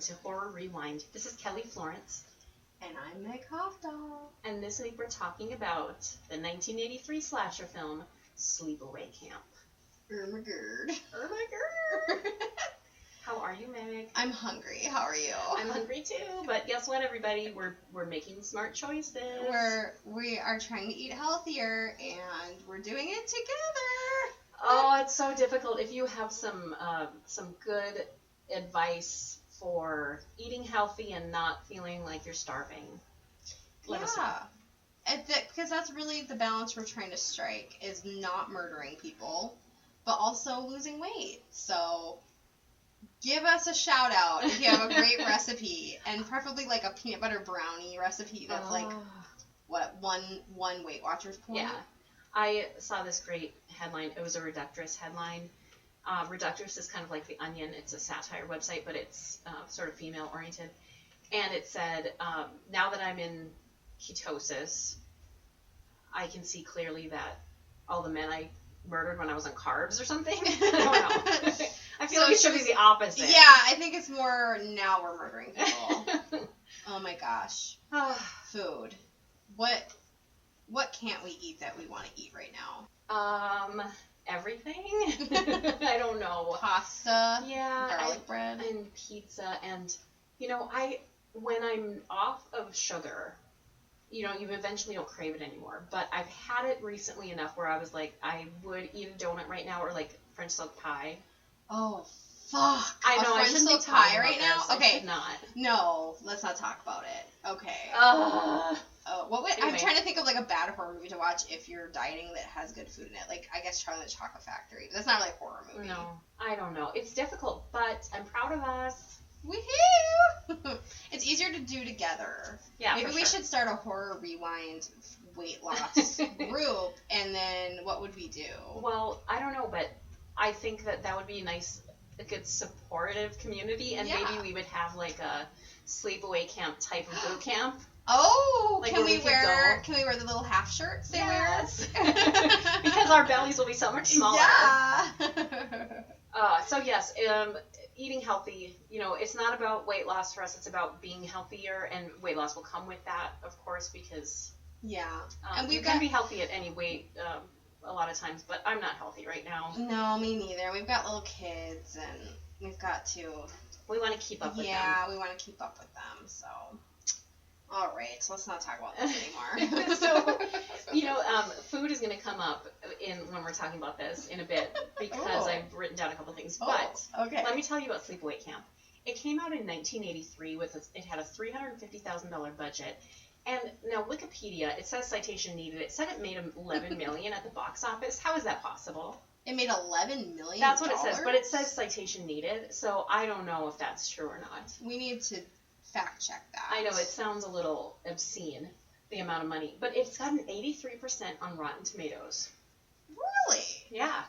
to Horror Rewind. This is Kelly Florence. And I'm Meg Hofdahl. And this week we're talking about the 1983 slasher film, Sleepaway Camp. Oh my god. Oh my god. How are you, Meg? I'm hungry. How are you? I'm hungry too, but guess what, everybody? We're making smart choices. We are trying to eat healthier, and we're doing it together. Oh, it's so difficult. If you have some good advice for eating healthy and not feeling like you're starving, let us know. Because that's really the balance we're trying to strike, is not murdering people, but also losing weight. So give us a shout out if you have a great recipe, and preferably like a peanut butter brownie recipe that's like, what, one Weight Watchers point? Yeah. I saw this great headline. It was a Reductress headline. Reductress is kind of like The Onion. It's a satire website, but it's sort of female-oriented. And it said, now that I'm in ketosis, I can see clearly that all the men I murdered when I was on carbs or something. I don't know. I feel like it should be the opposite. Yeah, I think it's more now we're murdering people. Oh my gosh. Food. What can't we eat that we want to eat right now? Everything. I don't know. Pasta. Yeah. Garlic bread. And pizza. And, when I'm off of sugar, you eventually don't crave it anymore. But I've had it recently enough where I was like, I would eat a donut right now, or like French silk pie. Oh, fuck. I know. I French shouldn't silk be talking pie right about now? this. Okay. I should not. No, let's not talk about it. Okay. I'm trying to think of like a bad horror movie to watch if you're dieting that has good food in it. Like, I guess Charlie and the Chocolate Factory. But that's not really a horror movie. No, I don't know. It's difficult, but I'm proud of us. Woohoo! It's easier to do together. Yeah, Maybe we should start a horror rewind weight loss group, and then what would we do? Well, I don't know, but I think that would be a good supportive community, and maybe we would have like a sleepaway camp type of boot camp. Oh, like can we wear the little half shirts they wear? Because our bellies will be so much smaller. Yeah. So yes, eating healthy, it's not about weight loss for us, it's about being healthier, and weight loss will come with that, of course, because and we've got to be healthy at any weight a lot of times, but I'm not healthy right now. No, me neither. We've got little kids, and we've got to... We want to keep up with them. Yeah, we want to keep up with them, so... All right, so let's not talk about this anymore. So, food is going to come up when we're talking about this in a bit, because I've written down a couple things. But let me tell you about Sleepaway Camp. It came out in 1983 it had a $350,000 budget. And now Wikipedia, it says citation needed. It said it made $11 million at the box office. How is that possible? It made $11 million? That's what it says, but it says citation needed, so I don't know if that's true or not. We need to fact check that. I know, it sounds a little obscene, the amount of money, but it's got an 83% on Rotten Tomatoes. Really? Yeah.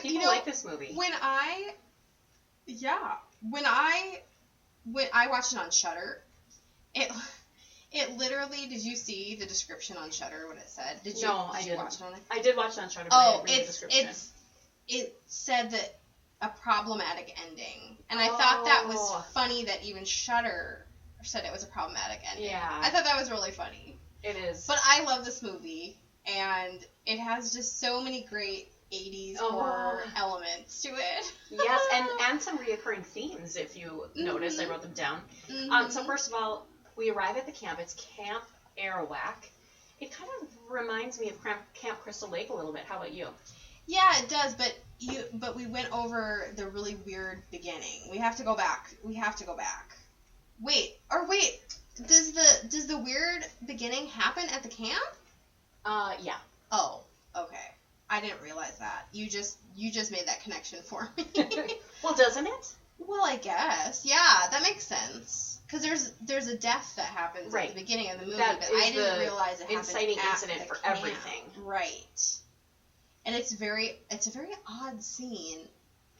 People like this movie. When I watched it on Shudder, it literally, did you see the description on Shudder, what it said? Did you watch it on it? I did watch it on Shudder, but I didn't read the description. It said that a problematic ending, and I thought that was funny that even Shudder said it was a problematic ending. Yeah. I thought that was really funny. It is. But I love this movie, and it has just so many great 80s horror elements to it. Yes, and some reoccurring themes, if you notice. I wrote them down. So first of all, we arrive at the camp. It's Camp Arawak. It kind of reminds me of Camp Crystal Lake a little bit. How about you? Yeah, it does, but we went over the really weird beginning. We have to go back. Wait, does the weird beginning happen at the camp? Yeah. Oh, okay. I didn't realize that. You just made that connection for me. Well, doesn't it? Well, I guess. Yeah, that makes sense. Because there's a death that happens at the beginning of the movie, but I didn't realize it happened inciting at incident the for camp. everything. Right. And it's a very odd scene,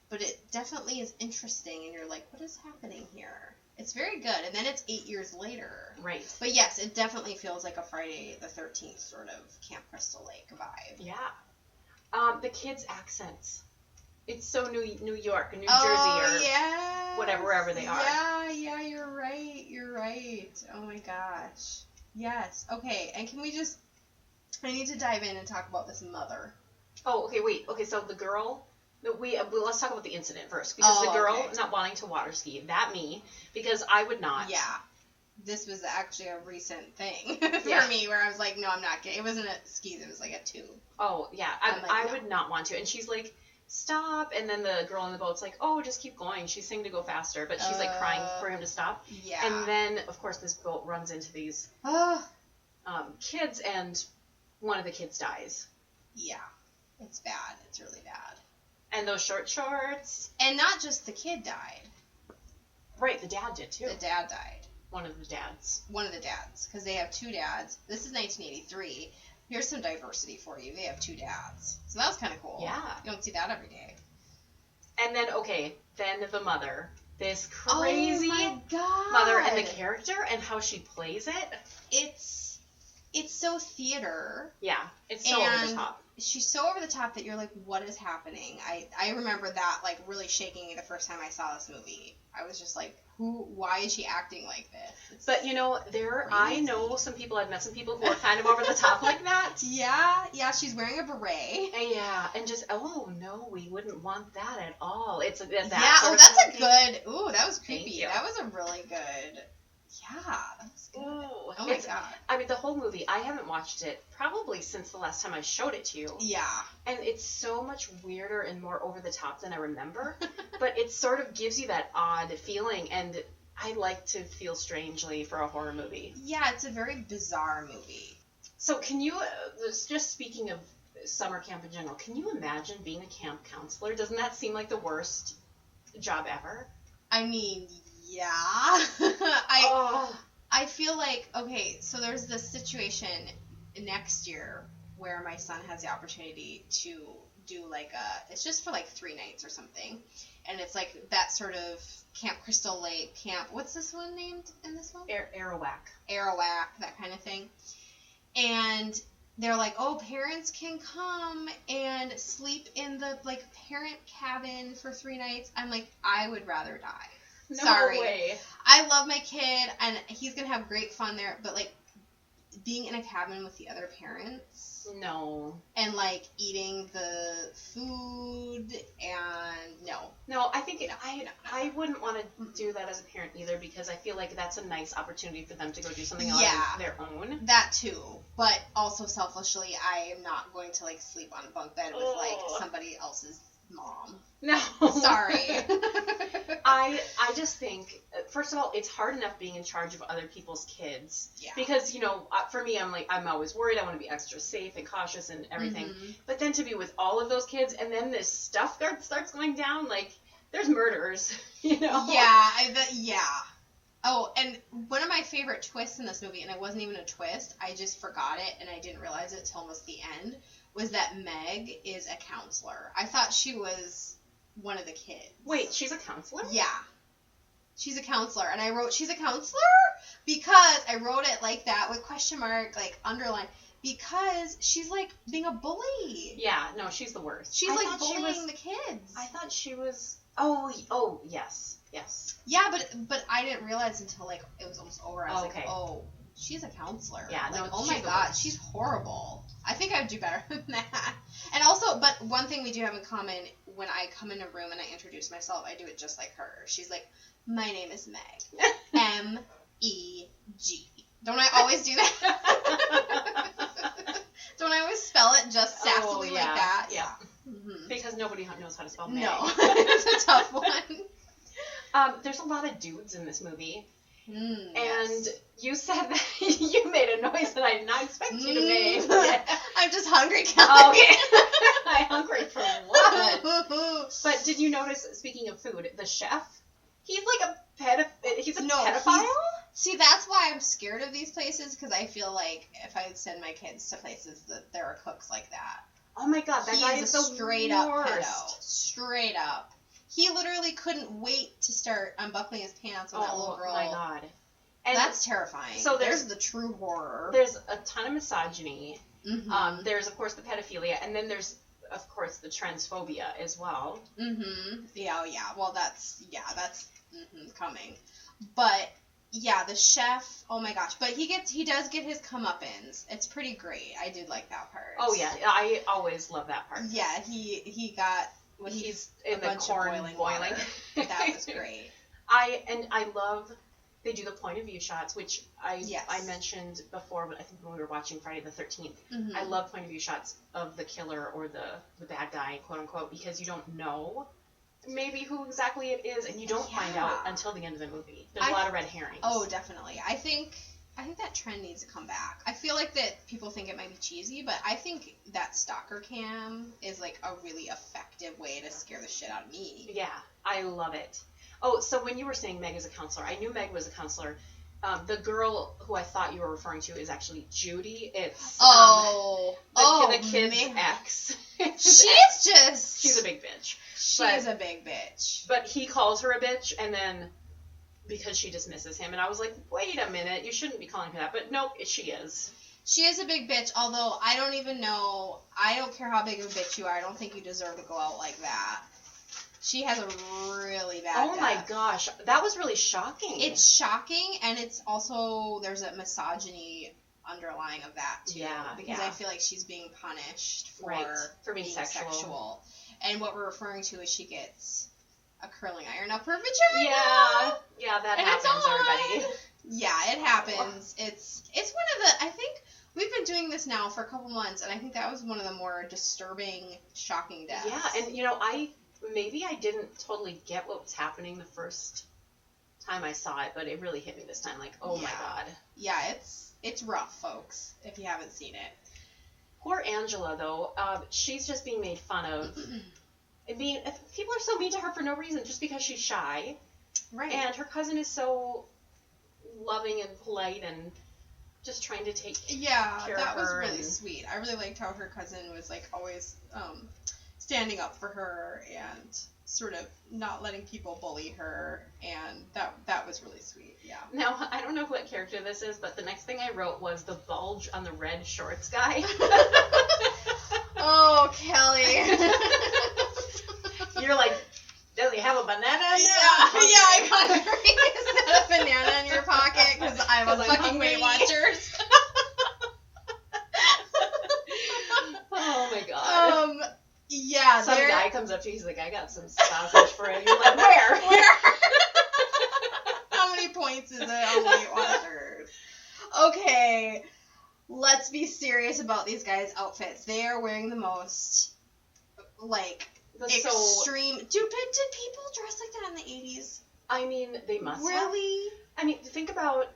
but it definitely is interesting, and you're like, what is happening here? It's very good, and then it's 8 years later. Right. But yes, it definitely feels like a Friday the 13th sort of Camp Crystal Lake vibe. Yeah. The kids' accents. It's so New York or New Jersey or whatever, wherever they are. Yeah, you're right. Oh my gosh. Yes. Okay, and can we just... I need to dive in and talk about this mother. Oh, okay, wait. Okay, so the girl... let's talk about the incident first. Because the girl not wanting to water ski, that me, because I would not. Yeah. This was actually a recent thing for me where I was like, no, I'm not getting... It wasn't a skis, it was like a tube. Oh, yeah. I would not want to. And she's like, stop. And then the girl in the boat's like, oh, just keep going. She's saying to go faster. But she's like crying for him to stop. Yeah. And then, of course, this boat runs into these kids, and one of the kids dies. Yeah. It's bad. It's really bad. And those short shorts. And not just the kid died. Right, the dad did too. The dad died. One of the dads. One of the dads. Because they have two dads. This is 1983. Here's some diversity for you. They have two dads. So that was kind of cool. Yeah. You don't see that every day. And then, then the mother. This crazy God. mother, and the character and how she plays it. It's so theater. Yeah, it's so over the top. She's so over the top that you're like, what is happening? I remember that like really shaking me the first time I saw this movie. I was just like, why is she acting like this? But you know, I know some people, I've met some people who are kind of over the top like that. Yeah, she's wearing a beret. And just, oh no, we wouldn't want that at all. It's that that was creepy. That was a really good, that was good. Ooh, oh my God. I mean, the whole movie, I haven't watched it probably since the last time I showed it to you. Yeah. And it's so much weirder and more over the top than I remember, but it sort of gives you that odd feeling, and I like to feel strangely for a horror movie. Yeah, it's a very bizarre movie. So can you, just speaking of summer camp in general, can you imagine being a camp counselor? Doesn't that seem like the worst job ever? I mean, yeah. I feel like, so there's this situation next year where my son has the opportunity to do it's just for 3 nights or something. And it's like that sort of Camp Crystal Lake, what's this one named in this one? Arawak, that kind of thing. And they're like, oh, parents can come and sleep in the parent cabin for 3 nights. I'm like, I would rather die. No Sorry. way. I love my kid, and he's going to have great fun there, but, being in a cabin with the other parents. No. And, eating the food, and no. No, I think I wouldn't want to do that as a parent either, because I feel like that's a nice opportunity for them to go do something on their own. That too. But also, selfishly, I am not going to, sleep on a bunk bed with, somebody else's mom. No. Sorry. I just think, first of all, it's hard enough being in charge of other people's kids. Yeah. Because, for me, I'm always worried. I want to be extra safe and cautious and everything. Mm-hmm. But then to be with all of those kids, and then this stuff starts going down, there's murders, Yeah. Oh, and one of my favorite twists in this movie, and it wasn't even a twist, I just forgot it, and I didn't realize it till almost the end, was that Meg is a counselor. I thought she was one of the kids. Wait, she's a counselor? Yeah. She's a counselor. And I wrote, she's a counselor? Because I wrote it like that with question mark, underline. Because she's, being a bully. Yeah, no, she's the worst. She's, bullying the kids. I thought she was... Oh, yes. Yeah, but I didn't realize until, it was almost over. I was oh, she's a counselor. Yeah, no, oh my God, she's horrible. I think I would do better than that. And also, but one thing we do have in common, when I come in a room and I introduce myself, I do it just like her. She's like, my name is Meg. M-E-G. Don't I always do that? Don't I always spell it just sassily like that? Yeah. Mm-hmm. Because nobody knows how to spell Meg. No, it's a tough one. There's a lot of dudes in this movie. And yes. You said that you made a noise that I did not expect you to make. I'm just hungry, Kelly. Okay. I'm hungry for what? But did you notice, speaking of food, the chef, he's like a pedophile? See, that's why I'm scared of these places, because I feel like if I send my kids to places that there are cooks like that. Oh my God, that guy is the straight worst. Up pedo. Straight up. He literally couldn't wait to start unbuckling his pants when that little girl. Oh my God. And that's terrifying. So there's the true horror. There's a ton of misogyny. Mm-hmm. There's, of course, the pedophilia. And then there's, of course, the transphobia as well. Mm-hmm. Yeah, well, that's coming. But Yeah, the chef. Oh my gosh! But he does get his comeuppance. It's pretty great. I did like that part. Oh yeah, I always love that part. Yeah, he got when he's in the corn boiling. That was great. I love they do the point of view shots, which I mentioned before. I think when we were watching Friday the 13th. Mm-hmm. I love point of view shots of the killer or the bad guy, quote unquote, because you don't know maybe who exactly it is, and you don't find out until the end of the movie. There's a lot of red herrings. Oh, definitely. I think that trend needs to come back. I feel like that people think it might be cheesy, but I think that stalker cam is like a really effective way to scare the shit out of me. Yeah, I love it. Oh, so when you were saying Meg is a counselor, I knew Meg was a counselor. The girl who I thought you were referring to is actually Judy. It's the kid's ex. She's a big bitch. She's a big bitch. But he calls her a bitch, and then because she dismisses him, and I was like, wait a minute, you shouldn't be calling her that. But nope, she is. She is a big bitch, although I don't even know, I don't care how big of a bitch you are, I don't think you deserve to go out like that. She has a really bad death. My gosh, that was really shocking. It's shocking, and it's also, there's a misogyny underlying of that, too. Yeah, because I feel like she's being punished for being sexual. And what we're referring to is she gets a curling iron up her vagina. Yeah, that happens, everybody. Yeah, it happens. It's one of the, I think, we've been doing this now for a couple months, and I think that was one of the more disturbing, shocking deaths. Yeah, and maybe I didn't totally get what was happening the first time I saw it, but it really hit me this time. Like, oh my god. Yeah, it's rough, folks, if you haven't seen it. Poor Angela, though. She's just being made fun of. People are so mean to her for no reason, just because she's shy. Right. And her cousin is so loving and polite and just trying to take care of her. Yeah, that was really sweet. I really liked how her cousin was like always standing up for her and sort of not letting people bully her, and that was really sweet. Yeah. Now, I don't know what character this is, but the next thing I wrote was the bulge on the red shorts guy. Oh, Kelly. You're like, does he have a banana in there? Yeah, I got a banana in your pocket because I'm a fucking Weight Watchers. Oh my god. Yeah. Some guy comes up to you, he's like, I got some sausage for you. You're like, where? How many points is it on Weight Watchers? Okay, let's be serious about these guys' outfits. They are wearing the most, extreme. Did people dress like that in the 80s? I mean, they must have. Really? I mean, think about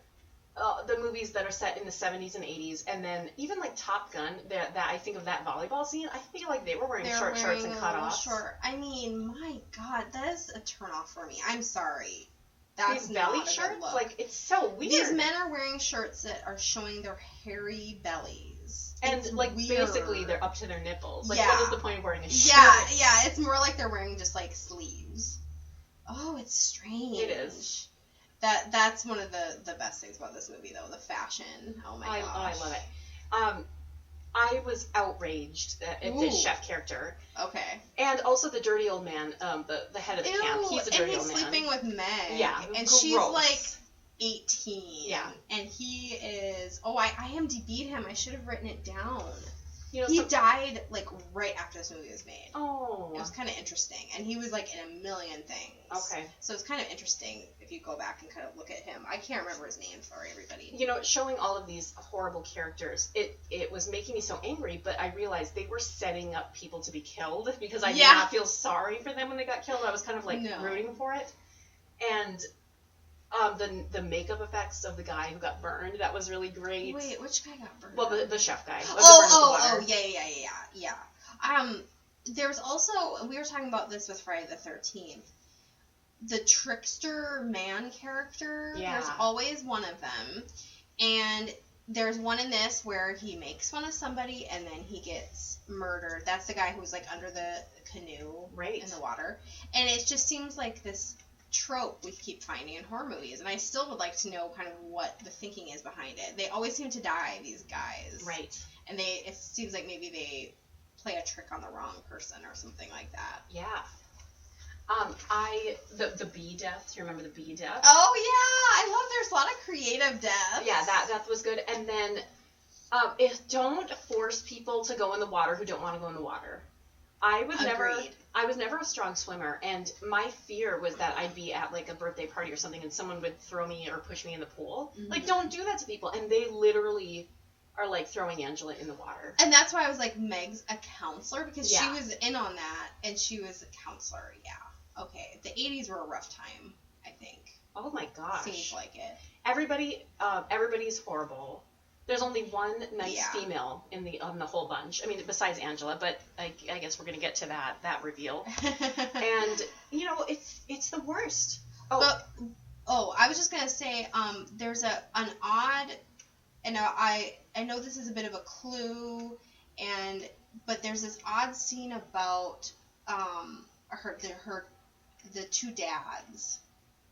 the movies that are set in the 70s and 80s, and then even like Top Gun, that I think of that volleyball scene, I feel like they were wearing short shorts and cutoffs. I mean, my god, that is a turnoff for me. I'm sorry. These belly shirts? Like, it's so weird. These men are wearing shirts that are showing their hairy bellies. And, it's weird. Basically, they're up to their nipples. Like, what is the point of wearing a shirt? Yeah, it's more like they're wearing just, sleeves. Oh, it's strange. It is. That's one of the best things about this movie, though, the fashion. Oh, my gosh. I love it. I was outraged at this chef character. Okay. And also the dirty old man, the head of the camp. He's a dirty old man. And he's sleeping with Meg. Yeah, and gross. She's 18. Yeah. And he is... Oh, I IMDb'd him. I should have written it down. He died, right after this movie was made. Oh. It was kind of interesting. And he was, in a million things. Okay. So it's kind of interesting if you go back and kind of look at him. I can't remember his name. Sorry, everybody. Showing all of these horrible characters, it was making me so angry, but I realized they were setting up people to be killed because I did not feel sorry for them when they got killed. I was kind of, rooting for it. And... the makeup effects of the guy who got burned, that was really great. Wait, which guy got burned? Well, the chef guy. Yeah. There's also, we were talking about this with Friday the 13th, the trickster man character. Yeah. There's always one of them. And there's one in this where he makes fun of somebody and then he gets murdered. That's the guy who's, under the canoe in the water. And it just seems like this trope we keep finding in horror movies, and I still would like to know kind of what the thinking is behind it. They always seem to die, these guys. Right. And it seems like maybe they play a trick on the wrong person or something like that. Yeah. The bee death. Do you remember the bee death? Oh yeah, I love. There's a lot of creative deaths. Yeah, that death was good. And then, don't force people to go in the water who don't want to go in the water. I was never a strong swimmer, and my fear was that I'd be at like a birthday party or something, and someone would throw me or push me in the pool. Mm-hmm. Like, don't do that to people. And they literally are like throwing Angela in the water. And that's why I was like, Meg's a counselor, because she was in on that, and she was a counselor. Yeah. Okay. The 80s were a rough time, I think. Oh my gosh. Seems like it. Everybody's horrible. There's only one nice female in the whole bunch. I mean, besides Angela, but I guess we're gonna get to that reveal. And it's the worst. Oh, I was just gonna say, there's an odd, and I know this is a bit of a clue, but there's this odd scene about the two dads,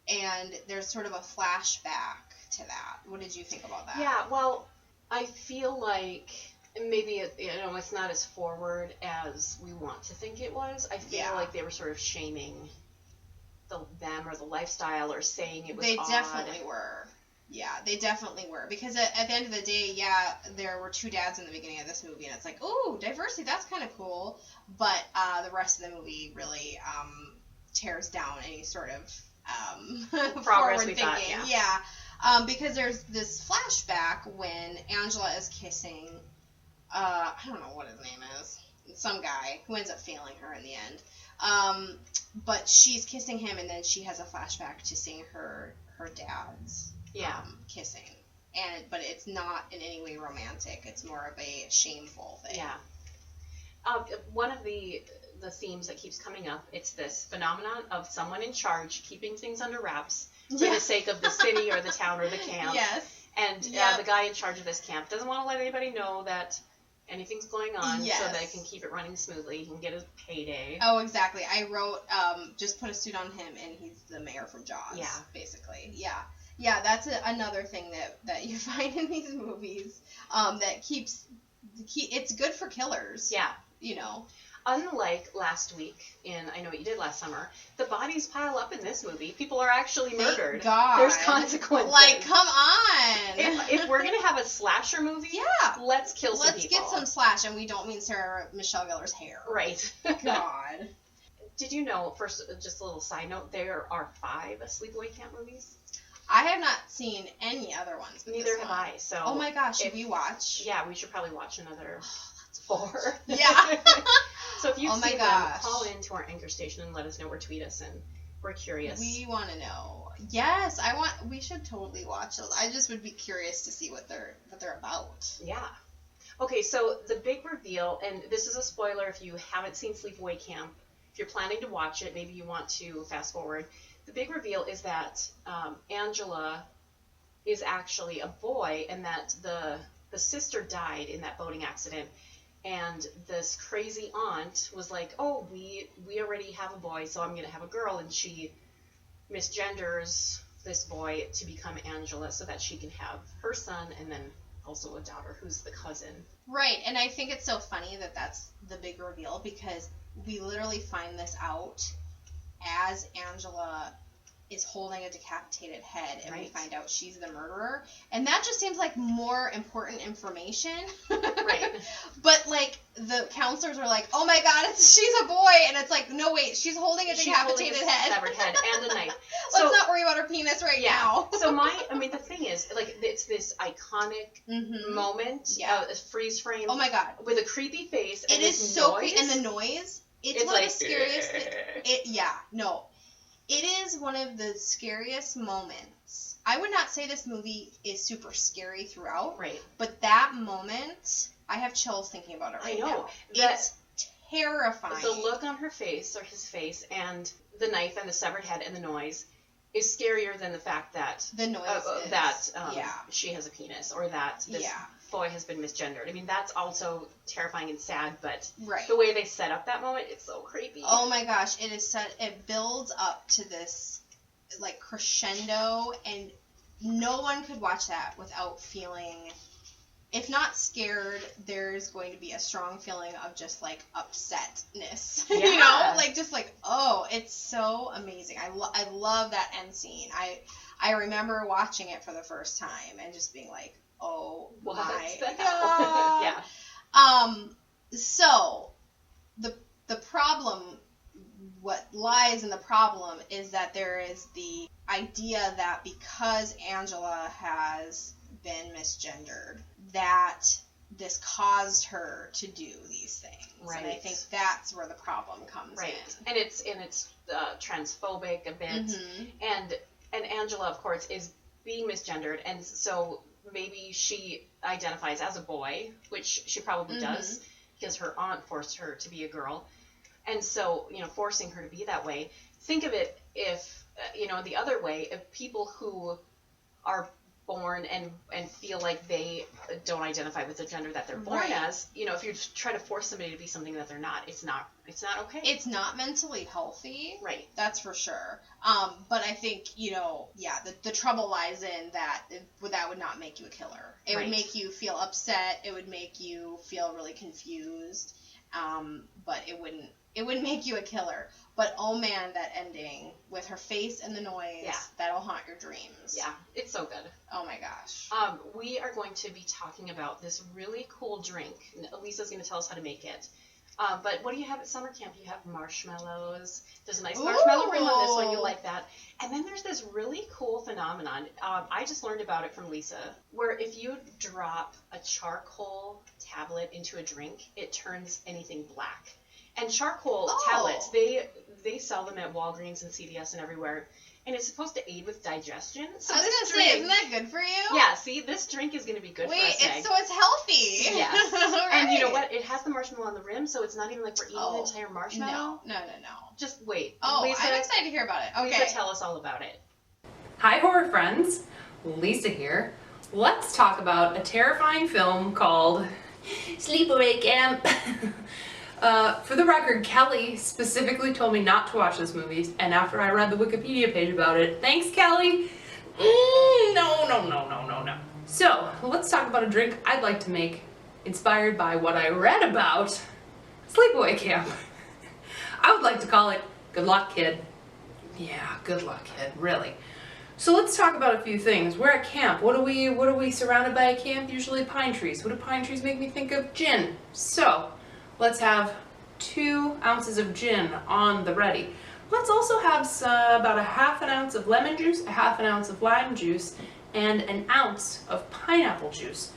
and there's sort of a flashback to that. What did you think about that? Yeah, well, I feel like maybe it's not as forward as we want to think it was. I feel like they were sort of shaming them or the lifestyle, or saying it was odd. They definitely were. Yeah, they definitely were. Because at the end of the day, there were two dads in the beginning of this movie, and it's like, ooh, diversity, that's kind of cool. But the rest of the movie really tears down any sort of progress forward thinking. Because there's this flashback when Angela is kissing, I don't know what his name is, some guy who ends up failing her in the end. But she's kissing him, and then she has a flashback to seeing her dad's kissing. But it's not in any way romantic. It's more of a shameful thing. Yeah. One of the themes that keeps coming up, it's this phenomenon of someone in charge keeping things under wraps for the sake of the city or the town or the camp. Yes. And the guy in charge of this camp doesn't want to let anybody know that anything's going on, so they can keep it running smoothly. He can get his payday. Oh, exactly. I wrote, just put a suit on him, and he's the mayor from Jaws. Yeah. Basically. Yeah. Yeah, that's another thing that you find in these movies, that it's good for killers. Yeah. Unlike last week in I Know What You Did Last Summer, the bodies pile up in this movie. People are actually murdered. God. There's consequences. Like, come on. If we're going to have a slasher movie, let's kill some people. Let's get some slash, and we don't mean Sarah Michelle Gellar's hair. Right. God. Did you know, first, just a little side note, there are 5 Sleepaway Camp movies? I have not seen any other ones. Neither have I. So. Oh my gosh, should we watch? Yeah, we should probably watch another 4. Yeah. So if you've seen them, call into our anchor station and let us know, or tweet us, and we're curious. We want to know. Yes, we should totally watch those. I just would be curious to see what they're about. Yeah. Okay, so the big reveal, and this is a spoiler if you haven't seen Sleepaway Camp. If you're planning to watch it, maybe you want to fast forward. The big reveal is that Angela is actually a boy, and that the sister died in that boating accident. And this crazy aunt was like, oh, we already have a boy, so I'm going to have a girl. And she misgenders this boy to become Angela so that she can have her son and then also a daughter who's the cousin. Right, and I think it's so funny that that's the big reveal, because we literally find this out as Angela is holding a decapitated head, and we find out she's the murderer. And that just seems like more important information. Right. But, like, the counselors are like, oh my god, she's a boy! And it's like, no, wait, she's holding a decapitated head. Severed head and a knife. Let's not worry about her penis now. So the thing is, like, it's this iconic moment, a freeze frame. Oh my god. With a creepy face and it is so creepy. And the noise, it's one of the scariest things. It is one of the scariest moments. I would not say this movie is super scary throughout. Right. But that moment, I have chills thinking about it right now. I know. It's terrifying. The look on her face, or his face, and the knife and the severed head and the noise is scarier than the fact that the noise she has a penis, or that this boy has been misgendered. I mean, that's also terrifying and sad, but the way they set up that moment, it's so creepy. Oh my gosh, it builds up to this like crescendo, and no one could watch that without feeling if not scared, there's going to be a strong feeling of just like upsetness. Yeah. You know, like just like, oh, it's so amazing. I love that end scene. I remember watching it for the first time and just being like, oh What my the hell? god. Yeah. So the problem, what lies in the problem is that there is the idea that because Angela has been misgendered, that this caused her to do these things. Right. And I think that's where the problem comes Right. in. And it's transphobic a bit. Mm-hmm. And Angela, of course, is being misgendered, and so maybe she identifies as a boy, which she probably does, because her aunt forced her to be a girl. And so, forcing her to be that way. Think of it if, the other way, if people who are born and feel like they don't identify with the gender that they're born as, if you try to force somebody to be something that they're not, it's not okay. It's not mentally healthy. Right. That's for sure. But I think, the trouble lies in that that would not make you a killer. It would make you feel upset. It would make you feel really confused. But it wouldn't make you a killer. But oh man, that ending with her face in the noise, that'll haunt your dreams. Yeah, it's so good. Oh my gosh. We are going to be talking about this really cool drink. Lisa's going to tell us how to make it. But what do you have at summer camp? You have marshmallows. There's a nice marshmallow rim on this one. You'll like that. And then there's this really cool phenomenon. I just learned about it from Lisa, where if you drop a charcoal tablet into a drink, it turns anything black. And charcoal tablets, they sell them at Walgreens and CVS and everywhere. And it's supposed to aid with digestion. So I was going to say, isn't that good for you? Yeah, see, this drink is going to be good for us, Meg. So it's healthy. Yes. Right. And you know what? It has the marshmallow on the rim, so it's not even like we're eating an entire marshmallow. No. Just wait. Oh, Lisa, I'm excited to hear about it. Okay. Lisa, tell us all about it. Hi, horror friends. Lisa here. Let's talk about a terrifying film called Sleepaway Camp. For the record, Kelly specifically told me not to watch this movie, and after I read the Wikipedia page about it, thanks, Kelly. No. So, let's talk about a drink I'd like to make, inspired by what I read about Sleepaway Camp. I would like to call it Good Luck, Kid. Yeah, good luck, kid, really. So let's talk about a few things. We're at camp. What are we surrounded by at camp? Usually pine trees. What do pine trees make me think of? Gin. So, let's have 2 ounces of gin on the ready. Let's also have about a half an ounce of lemon juice, a half an ounce of lime juice, and an ounce of pineapple juice.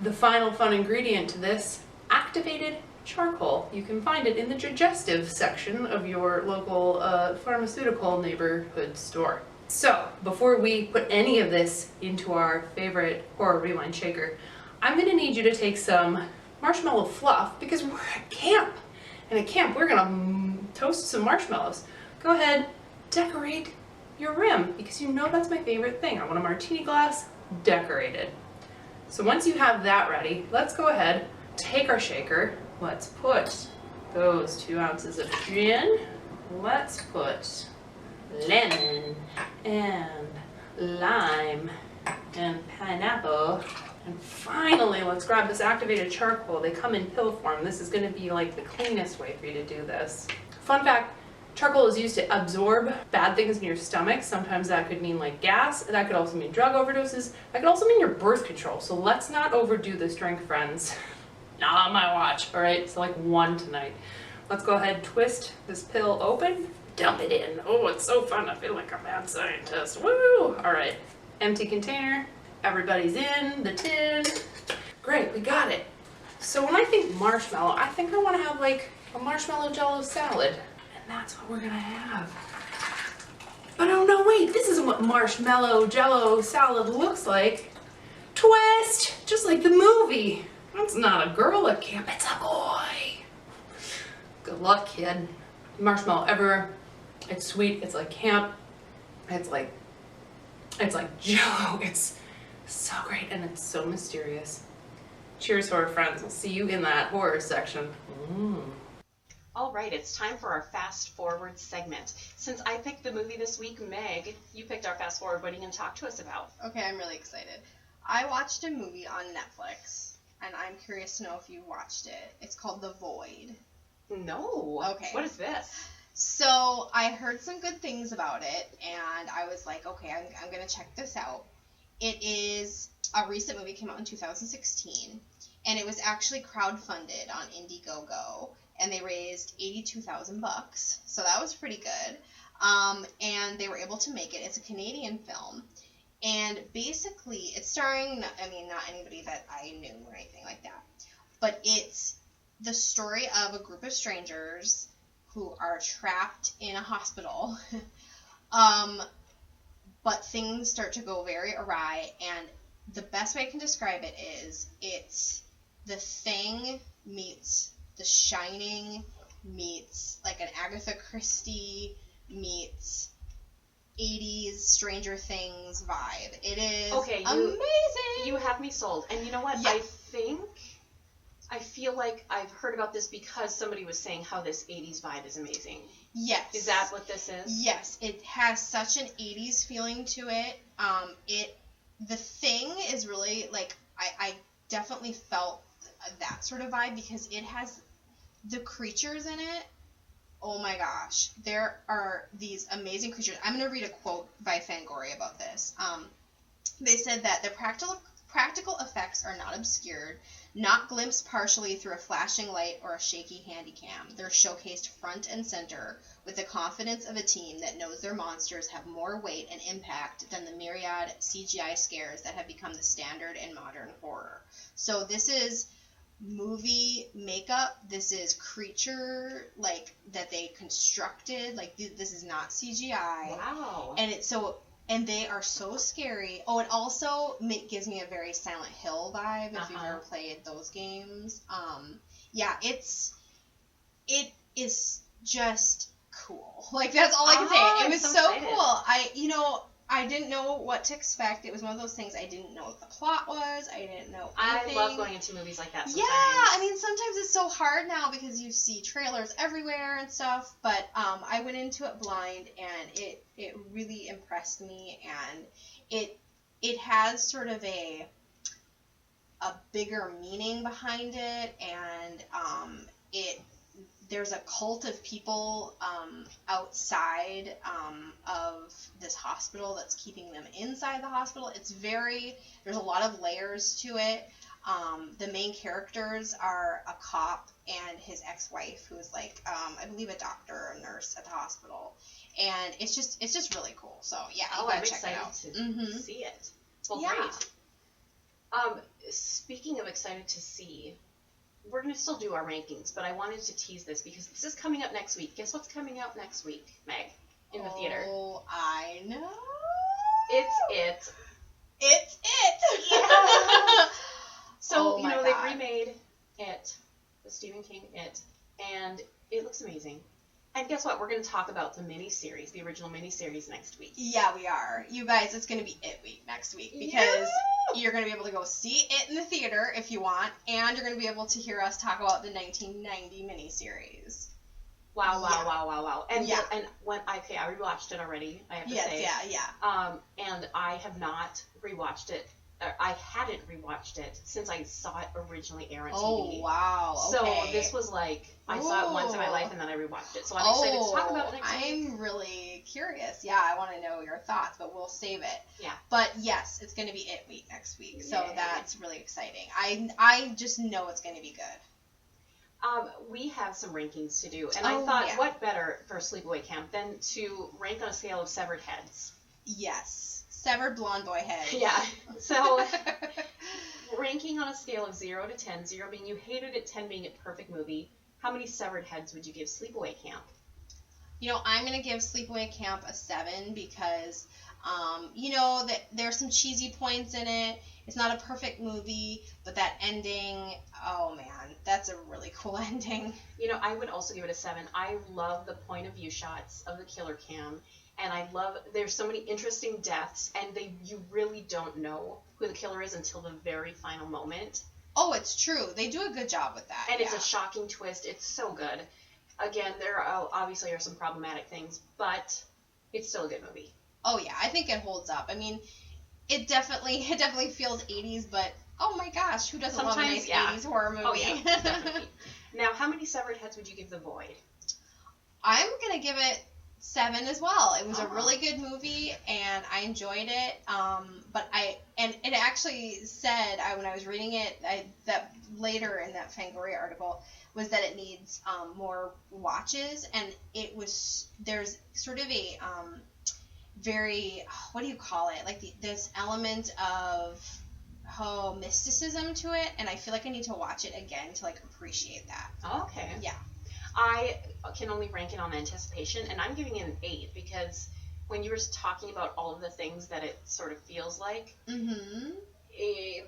The final fun ingredient to this, activated charcoal. You can find it in the digestive section of your local pharmaceutical neighborhood store. So, before we put any of this into our favorite Horror Rewind shaker, I'm going to need you to take some marshmallow fluff, because we're at camp. And at camp, we're gonna toast some marshmallows. Go ahead, decorate your rim, because you know that's my favorite thing. I want a martini glass decorated. So once you have that ready, let's go ahead, take our shaker. Let's put those 2 ounces of gin. Let's put lemon and lime and pineapple. And finally, let's grab this activated charcoal. They come in pill form. This is going to be like the cleanest way for you to do this. Fun fact, charcoal is used to absorb bad things in your stomach. Sometimes that could mean like gas. That could also mean drug overdoses. That could also mean your birth control. So let's not overdo this drink, friends. Not on my watch, all right? So like 1 tonight. Let's go ahead, twist this pill open, dump it in. Oh, it's so fun. I feel like a mad scientist. Woo! All right, empty container. Everybody's in the tin. Great, we got it. So when I think marshmallow, I think I want to have like a marshmallow jello salad. And that's what we're gonna have. But oh no, wait, this isn't what marshmallow jello salad looks like. Twist! Just like the movie. That's not a girl at camp, it's a boy. Good luck, kid. Marshmallow everywhere. It's sweet, it's like camp. It's like jello. It's so great, and it's so mysterious. Cheers, horror friends. We'll see you in that horror section. All right, it's time for our fast forward segment. Since I picked the movie this week, Meg, you picked our fast forward. What are you going to talk to us about? Okay, I'm really excited. I watched a movie on Netflix, and I'm curious to know if you watched it. It's called The Void. No. Okay. What is this? So I heard some good things about it, and I was like, okay, I'm going to check this out. It is a recent movie, came out in 2016, and it was actually crowdfunded on Indiegogo, and they raised $82,000, so that was pretty good. And they were able to make it. It's a Canadian film, and basically it's starring, not anybody that I knew or anything like that, but it's the story of a group of strangers who are trapped in a hospital. But things start to go very awry, and the best way I can describe it is it's The Thing meets The Shining meets like an Agatha Christie meets 80s Stranger Things vibe. It is amazing. You have me sold. And you know what? Yeah. I feel like I've heard about this because somebody was saying how this 80s vibe is amazing. Yes. Is that what this is? Yes. It has such an 80s feeling to it. The Thing is really, like, I definitely felt that sort of vibe because it has the creatures in it. Oh my gosh. There are these amazing creatures. I'm going to read a quote by Fangoria about this. They said that the practical effects are not obscured, not glimpsed partially through a flashing light or a shaky handycam. They're showcased front and center with the confidence of a team that knows their monsters have more weight and impact than the myriad CGI scares that have become the standard in modern horror. So this is movie makeup. This is creature, like, that they constructed. Like, this is not CGI. Wow. And they are so scary. Oh, it also gives me a very Silent Hill vibe if you've ever played those games. It is just cool. Like, that's all I can say. It was so cool. I didn't know what to expect. It was one of those things I didn't know what the plot was. I didn't know anything. I love going into movies like that sometimes. Yeah, sometimes it's so hard now because you see trailers everywhere and stuff, but I went into it blind, and it really impressed me, and it has sort of a bigger meaning behind it, and there's a cult of people outside of this hospital that's keeping them inside the hospital. There's a lot of layers to it. The main characters are a cop and his ex-wife, who's like, I believe a doctor or a nurse at the hospital. And it's just really cool. So yeah, you gotta check it out. I'm excited to see it. Well, yeah. Great. Speaking of excited to see, we're going to still do our rankings, but I wanted to tease this because this is coming up next week. Guess what's coming out next week, Meg, in the theater? Oh, I know. It's it. Yeah. So, God. they've remade It, the Stephen King It, and it looks amazing. And guess what? We're going to talk about the miniseries, the original miniseries next week. Yeah, we are. You guys, it's going to be It Week next week because you're going to be able to go see it in the theater if you want, and you're going to be able to hear us talk about the 1990 miniseries. Wow. And and when I rewatched it already, I have to say. Yeah. And I have not rewatched it. I hadn't rewatched it since I saw it originally air on TV. Oh, wow. Okay. So this was like, I saw it once in my life and then I rewatched it. So I'm excited to talk about it next week. I'm really curious. Yeah, I want to know your thoughts, but we'll save it. Yeah. But yes, it's going to be It Week next week. So that's really exciting. I just know it's going to be good. We have some rankings to do. And I thought, what better for Sleepaway Camp than to rank on a scale of severed heads? Yes. Severed blonde boy head. Yeah. So, ranking on a scale of 0 to 10, 0 being you hated it, 10 being a perfect movie, how many severed heads would you give Sleepaway Camp? I'm going to give Sleepaway Camp a 7 because, that there's some cheesy points in it. It's not a perfect movie, but that ending, oh man, that's a really cool ending. I would also give it a 7. I love the point of view shots of the killer cam. And there's so many interesting deaths, and you really don't know who the killer is until the very final moment. Oh, it's true. They do a good job with that. And it's a shocking twist. It's so good. Again, there obviously are some problematic things, but it's still a good movie. Oh, yeah. I think it holds up. it definitely feels 80s, but oh my gosh, who doesn't love a nice 80s horror movie? Oh yeah, definitely. Now, how many severed heads would you give The Void? I'm gonna give it 7 as well. It was a really good movie, and I enjoyed it. But it actually said when I was reading it that later in that Fangoria article was that it needs more watches, and there's sort of a very, what do you call it? Like this element of mysticism to it, and I feel like I need to watch it again to like appreciate that. Okay. Yeah. I can only rank it on anticipation, and I'm giving it an 8 because when you were talking about all of the things that it sort of feels like,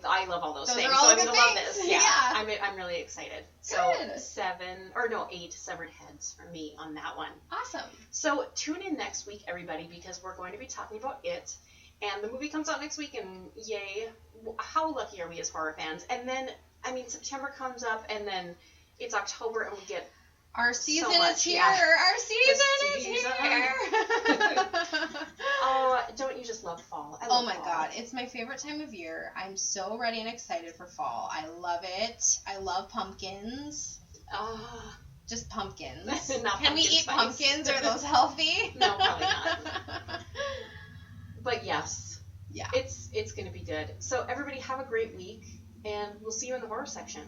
I love all those things. Are all so I'm good gonna love things. this. Yeah. I'm really excited. So Good. 8 severed heads for me on that one. Awesome. So tune in next week, everybody, because we're going to be talking about it. And the movie comes out next week, and yay, how lucky are we as horror fans? And then, September comes up, and then it's October, and we get our season is here. Yeah. Our season is here. Oh, don't you just love fall? I love fall. God, it's my favorite time of year. I'm so ready and excited for fall. I love it. I love pumpkins. Just pumpkins. Can we eat pumpkins? Are those healthy? No, probably not. But yes. Yeah. It's going to be good. So everybody have a great week, and we'll see you in the horror section.